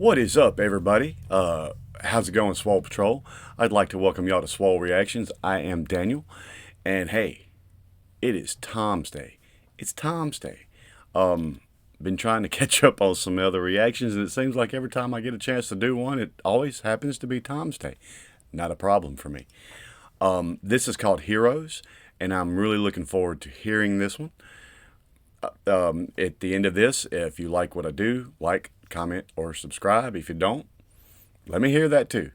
What is up, everybody? How's it going, Swole Patrol? I'd like to welcome y'all to Swole Reactions. I am Daniel, and hey, it is Tom's Day. It's Tom's Day. Been trying to catch up on some other reactions, and it seems like every time I get a chance to do one, it always happens to be Tom's Day. Not a problem for me. This is called Heroes, and I'm really looking forward to hearing this one. At the end of this, if you like what I do, like, comment, or subscribe. If you don't, let me hear that too.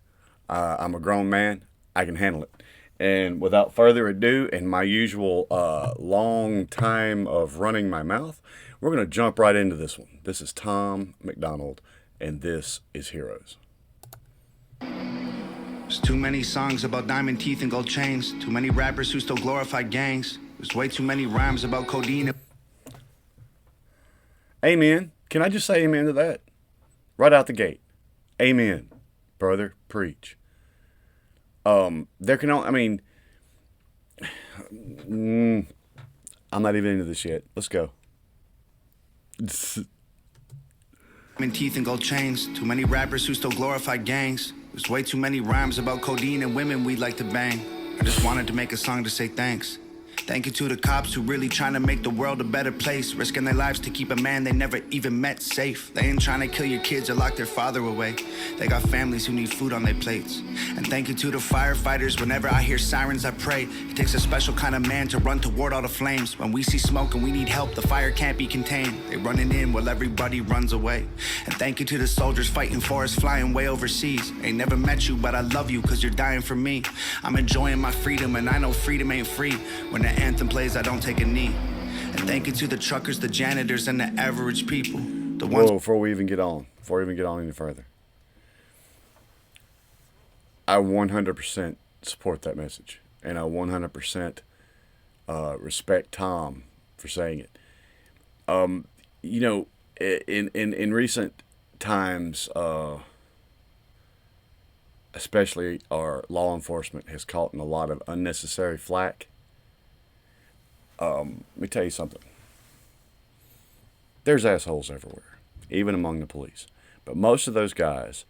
I'm a grown man. I can handle it. And without further ado, in my usual long time of running my mouth, we're going to jump right into this one. This is Tom Macdonald, and this is Heroes. There's too many songs about diamond teeth and gold chains. Too many rappers who still glorify gangs. There's way too many rhymes about codeine. Amen. Can I just say amen to that? Right out the gate. Amen. Brother, preach. There can only, I'm not even into this yet. Let's go. Diamond teeth and gold chains. Too many rappers who still glorify gangs. There's way too many rhymes about codeine and women we'd like to bang. I just wanted to make a song to say thanks. Thank you to the cops who really trying to make the world a better place, risking their lives to keep a man they never even met safe. They ain't trying to kill your kids or lock their father away. They got families who need food on their plates. And thank you to the firefighters. Whenever I hear sirens, I pray. It takes a special kind of man to run toward all the flames. When we see smoke and we need help, the fire can't be contained. They running in while everybody runs away. And thank you to the soldiers fighting for us, flying way overseas. Ain't never met you, but I love you cause you're dying for me. I'm enjoying my freedom and I know freedom ain't free. When the anthem plays, I don't take a knee. And thank you to the truckers, the janitors, and the average people. The ones. Whoa, before we even get on any further, I 100% support that message, and I 100% respect Tom for saying it. In recent times, especially our law enforcement has caught in a lot of unnecessary flack. Let me tell you something. There's assholes everywhere, even among the police. But most of those guys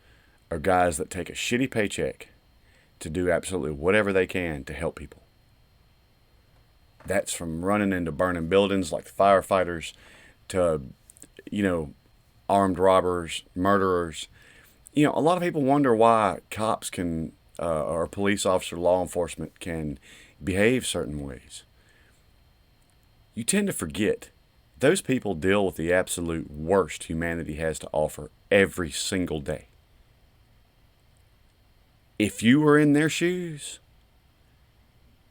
are guys that take a shitty paycheck to do absolutely whatever they can to help people. That's from running into burning buildings like the firefighters to, armed robbers, murderers. A lot of people wonder why cops can, or police officer, law enforcement can behave certain ways. You tend to forget those people deal with the absolute worst humanity has to offer every single day. If you were in their shoes,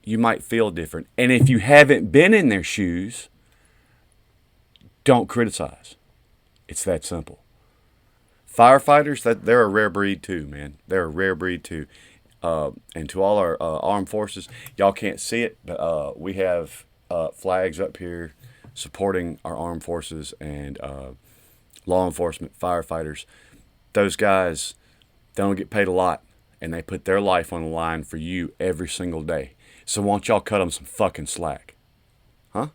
you might feel different. And if you haven't been in their shoes, don't criticize. It's that simple. Firefighters, they're a rare breed too, man. They're a rare breed too. And to all our armed forces, y'all can't see it, but we have flags up here supporting our armed forces and law enforcement, firefighters. Those guys, they don't get paid a lot, and they put their life on the line for you every single day. So why don't y'all cut them some fucking slack? Huh?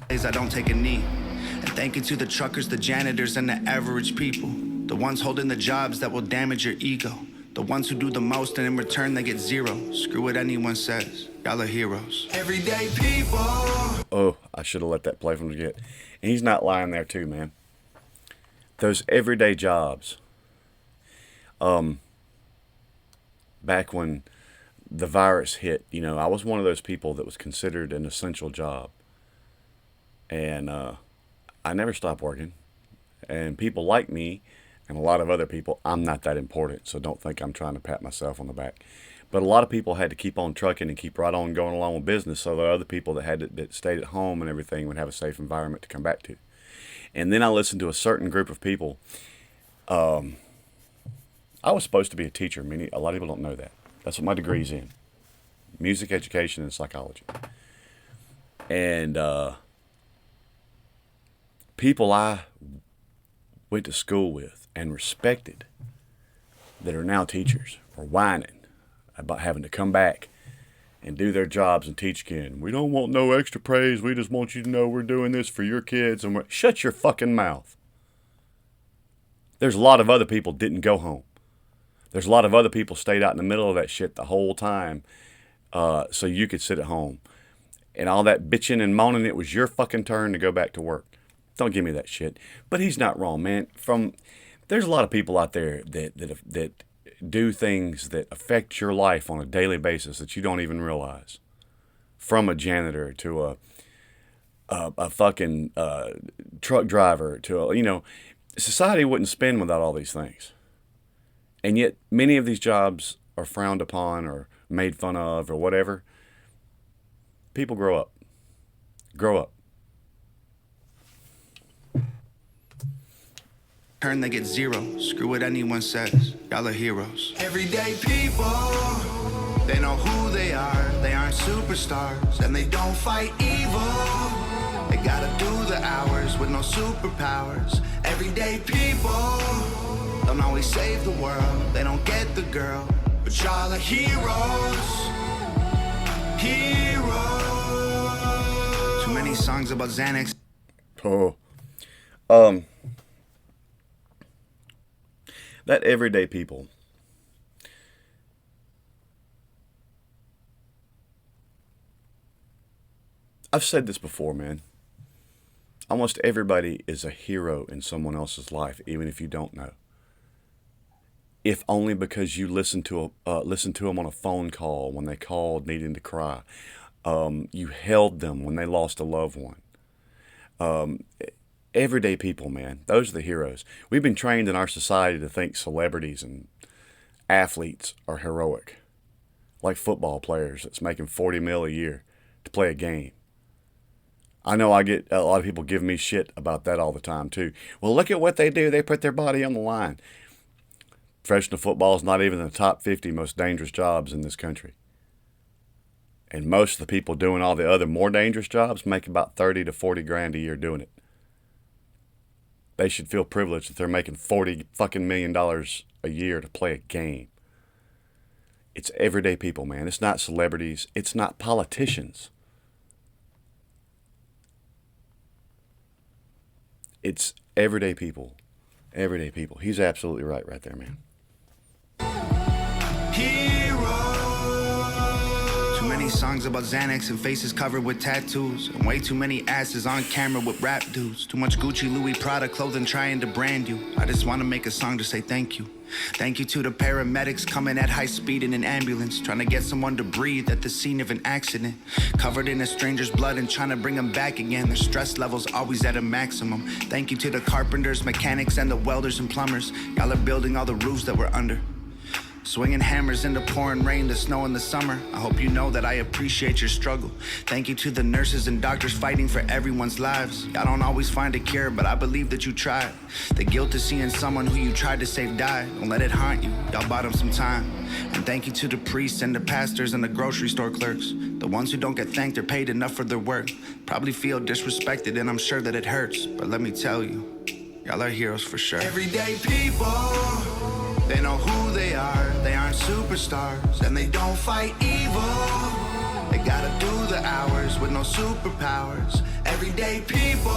I don't take a knee. And thank you to the truckers, the janitors, and the average people. The ones holding the jobs that will damage your ego. The ones who do the most and in return they get zero. Screw what anyone says. Y'all are heroes. Everyday people. Oh, I should have let that play from the get. And he's not lying there too, man. Those everyday jobs. Back when the virus hit, I was one of those people that was considered an essential job. And I never stopped working. And people like me and a lot of other people, I'm not that important, so don't think I'm trying to pat myself on the back. But a lot of people had to keep on trucking and keep right on going along with business, so there are other people that stayed at home and everything would have a safe environment to come back to. And then I listened to a certain group of people. I was supposed to be a teacher. A lot of people don't know that. That's what my degree's in. Music education and psychology. And people I went to school with and respected that are now teachers are whining about having to come back and do their jobs and teach again. We don't want no extra praise. We just want you to know we're doing this for your kids. And shut your fucking mouth. There's a lot of other people didn't go home. There's a lot of other people stayed out in the middle of that shit the whole time, so you could sit at home. And all that bitching and moaning, it was your fucking turn to go back to work. Don't give me that shit. But he's not wrong, man. There's a lot of people out there that do things that affect your life on a daily basis that you don't even realize. From a janitor to a fucking truck driver to society wouldn't spin without all these things. And yet many of these jobs are frowned upon or made fun of or whatever. People grow up. Grow up. Turn, they get zero. Screw what anyone says. Y'all are heroes. Everyday people, they know who they are. They aren't superstars, and they don't fight evil. They gotta do the hours with no superpowers. Everyday people don't always save the world. They don't get the girl, but y'all are heroes. Heroes. Too many songs about Xanax. Oh. That everyday people. I've said this before, man. Almost everybody is a hero in someone else's life, even if you don't know. If only because you listened to them on a phone call when they called needing to cry. You held them when they lost a loved one. Everyday people, man. Those are the heroes. We've been trained in our society to think celebrities and athletes are heroic. Like football players that's making $40 million a year to play a game. I know I get a lot of people give me shit about that all the time too. Well, look at what they do. They put their body on the line. Professional football is not even in the top 50 most dangerous jobs in this country. And most of the people doing all the other more dangerous jobs make about 30 to 40 grand a year doing it. They should feel privileged that they're making $40 fucking million a year to play a game. It's everyday people, man. It's not celebrities. It's not politicians. It's everyday people. Everyday people. He's absolutely right there, man. Too many songs about Xanax and faces covered with tattoos, and way too many asses on camera with rap dudes. Too much Gucci, Louis, Prada clothing trying to brand you. I just want to make a song to say thank you. Thank you to the paramedics coming at high speed in an ambulance, trying to get someone to breathe at the scene of an accident. Covered in a stranger's blood and trying to bring them back again. Their stress levels always at a maximum. Thank you to the carpenters, mechanics, and the welders and plumbers. Y'all are building all the roofs that we're under. Swinging hammers in the pouring rain, the snow in the summer. I hope you know that I appreciate your struggle. Thank you to the nurses and doctors fighting for everyone's lives. Y'all don't always find a cure, but I believe that you tried. The guilt of seeing someone who you tried to save die. Don't let it haunt you. Y'all bought them some time. And thank you to the priests and the pastors and the grocery store clerks. The ones who don't get thanked or paid enough for their work. Probably feel disrespected, and I'm sure that it hurts. But let me tell you, y'all are heroes for sure. Everyday people, they know who they are. They aren't superstars, and they don't fight evil. They gotta do the hours with no superpowers. Everyday people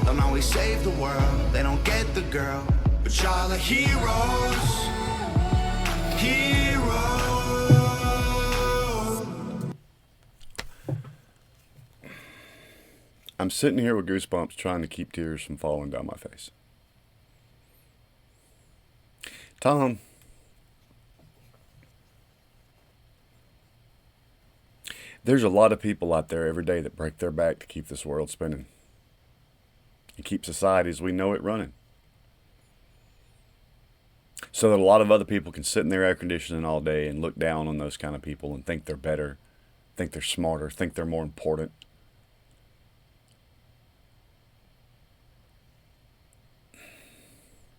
don't always save the world. They don't get the girl, but y'all are heroes. Heroes. I'm sitting here with goosebumps trying to keep tears from falling down my face. Tom, there's a lot of people out there every day that break their back to keep this world spinning and keep society as we know it running. So that a lot of other people can sit in their air conditioning all day and look down on those kind of people and think they're better, think they're smarter, think they're more important.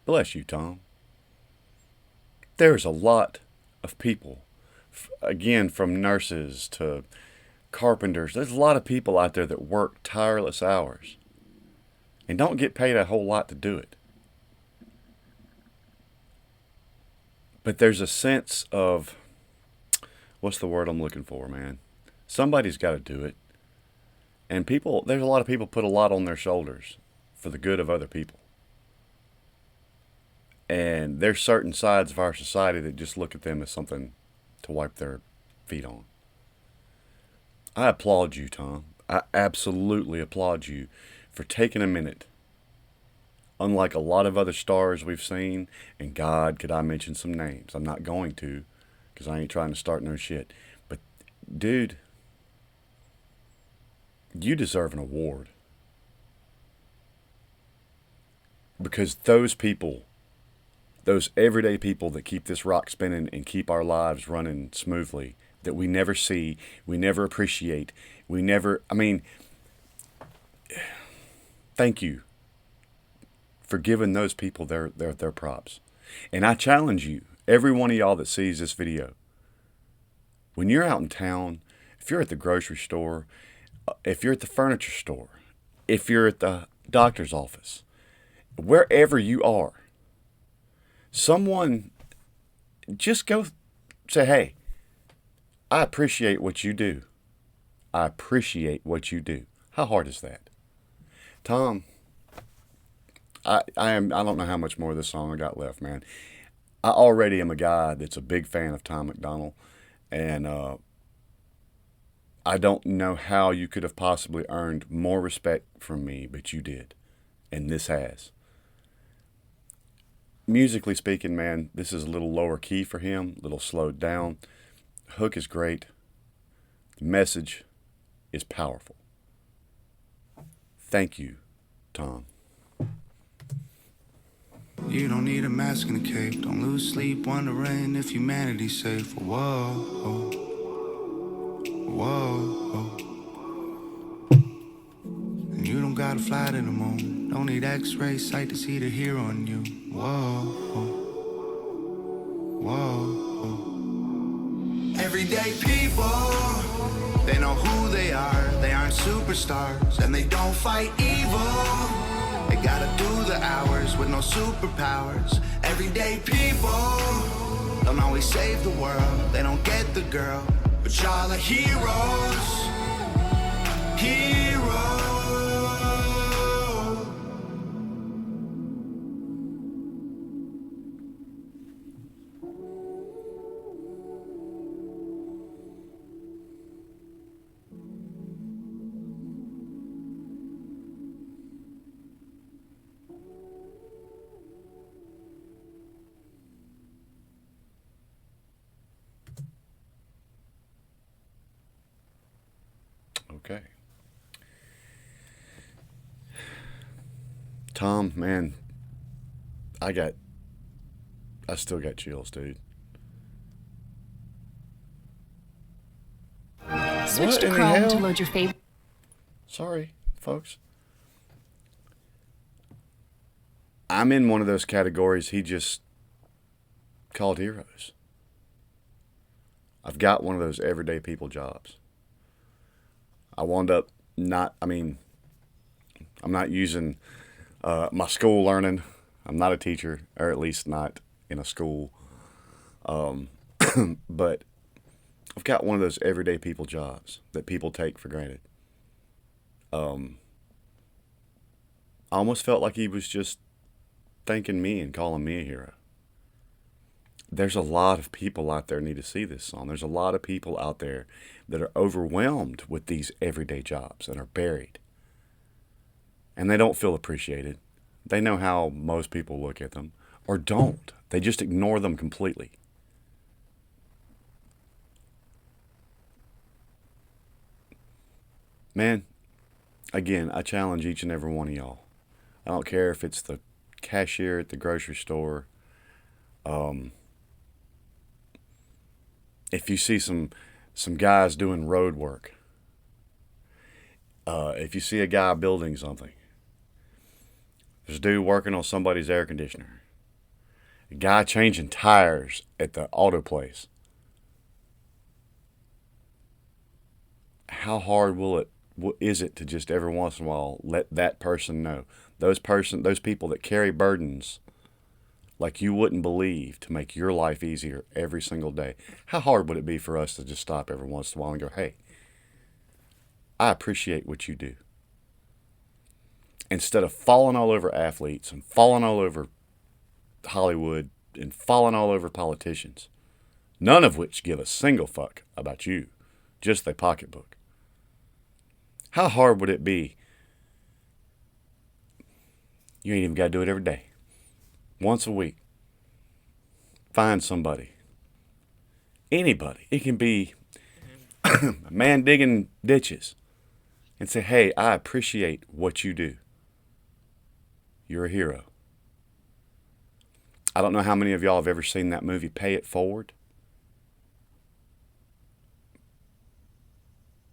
Bless you, Tom. There's a lot of people, again, from nurses to carpenters. There's a lot of people out there that work tireless hours and don't get paid a whole lot to do it. But there's a sense of, what's the word I'm looking for, man? Somebody's got to do it. And there's a lot of people put a lot on their shoulders for the good of other people. And there's certain sides of our society that just look at them as something to wipe their feet on. I applaud you, Tom. I absolutely applaud you for taking a minute. Unlike a lot of other stars we've seen, and God, could I mention some names? I'm not going to, because I ain't trying to start no shit. But, dude, you deserve an award. Because those people, those everyday people that keep this rock spinning and keep our lives running smoothly, that we never see, we never appreciate, thank you for giving those people their props. And I challenge you, every one of y'all that sees this video, when you're out in town, if you're at the grocery store, if you're at the furniture store, if you're at the doctor's office, wherever you are, someone just go say, hey, I appreciate what you do. I appreciate what you do. How hard is that? Tom, I don't know how much more of this song I got left, man. I already am a guy that's a big fan of Tom Macdonald, and I don't know how you could have possibly earned more respect from me, but you did, and this has. Musically speaking, man, this is a little lower key for him, a little slowed down. Hook is great. The message is powerful. Thank you, Tom. You don't need a mask and a cape. Don't lose sleep wondering if humanity's safe. Whoa, whoa. And you don't gotta fly to the moon. Don't need X-ray sight to see the hero in you. Whoa. Everyday people, they know who they are. They aren't superstars and they don't fight evil. They gotta do the hours with no superpowers. Everyday people don't always save the world. They don't get the girl, but y'all are heroes. Okay. Tom, man, I still got chills, dude. Switch to Chrome to load your favorite. Sorry, folks. I'm in one of those categories he just called heroes. I've got one of those everyday people jobs. I wound up I'm not using my school learning. I'm not a teacher, or at least not in a school. But I've got one of those everyday people jobs that people take for granted. I almost felt like he was just thanking me and calling me a hero. There's a lot of people out there need to see this song. There's a lot of people out there that are overwhelmed with these everyday jobs and are buried. And they don't feel appreciated. They know how most people look at them, or don't. They just ignore them completely. Man, again, I challenge each and every one of y'all. I don't care if it's the cashier at the grocery store. If you see some guys doing road work, if you see a guy building something, there's a dude working on somebody's air conditioner, a guy changing tires at the auto place, how hard is it to just every once in a while let that person know, those people that carry burdens like you wouldn't believe to make your life easier every single day. How hard would it be for us to just stop every once in a while and go, hey, I appreciate what you do. Instead of falling all over athletes and falling all over Hollywood and falling all over politicians, none of which give a single fuck about you, just their pocketbook. How hard would it be? You ain't even got to do it every day. Once a week. Find somebody. Anybody. It can be a man digging ditches. And say, hey, I appreciate what you do. You're a hero. I don't know how many of y'all have ever seen that movie, Pay It Forward.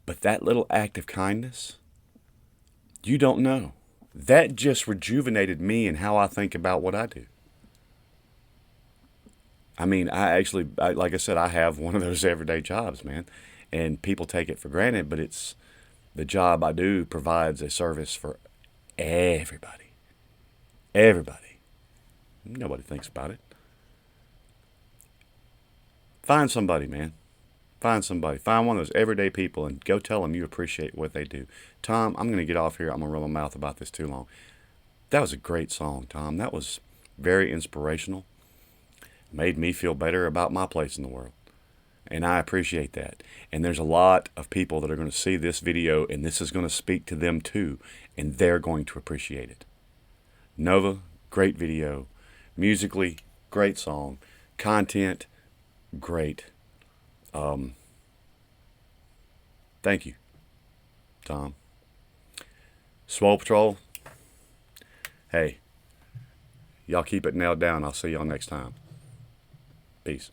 But that little act of kindness, you don't know. That just rejuvenated me and how I think about what I do. I mean, like I said, I have one of those everyday jobs, man. And people take it for granted, but it's the job I do provides a service for everybody. Everybody. Nobody thinks about it. Find somebody, man. Find somebody. Find one of those everyday people and go tell them you appreciate what they do. Tom, I'm going to get off here. I'm going to run my mouth about this too long. That was a great song, Tom. That was very inspirational. Made me feel better about my place in the world. And I appreciate that. And there's a lot of people that are going to see this video, and this is going to speak to them too, and they're going to appreciate it. Nova, great video. Musically, great song. Content, great. Thank you, Tom. Swole Patrol, hey, y'all keep it nailed down. I'll see y'all next time. Peace.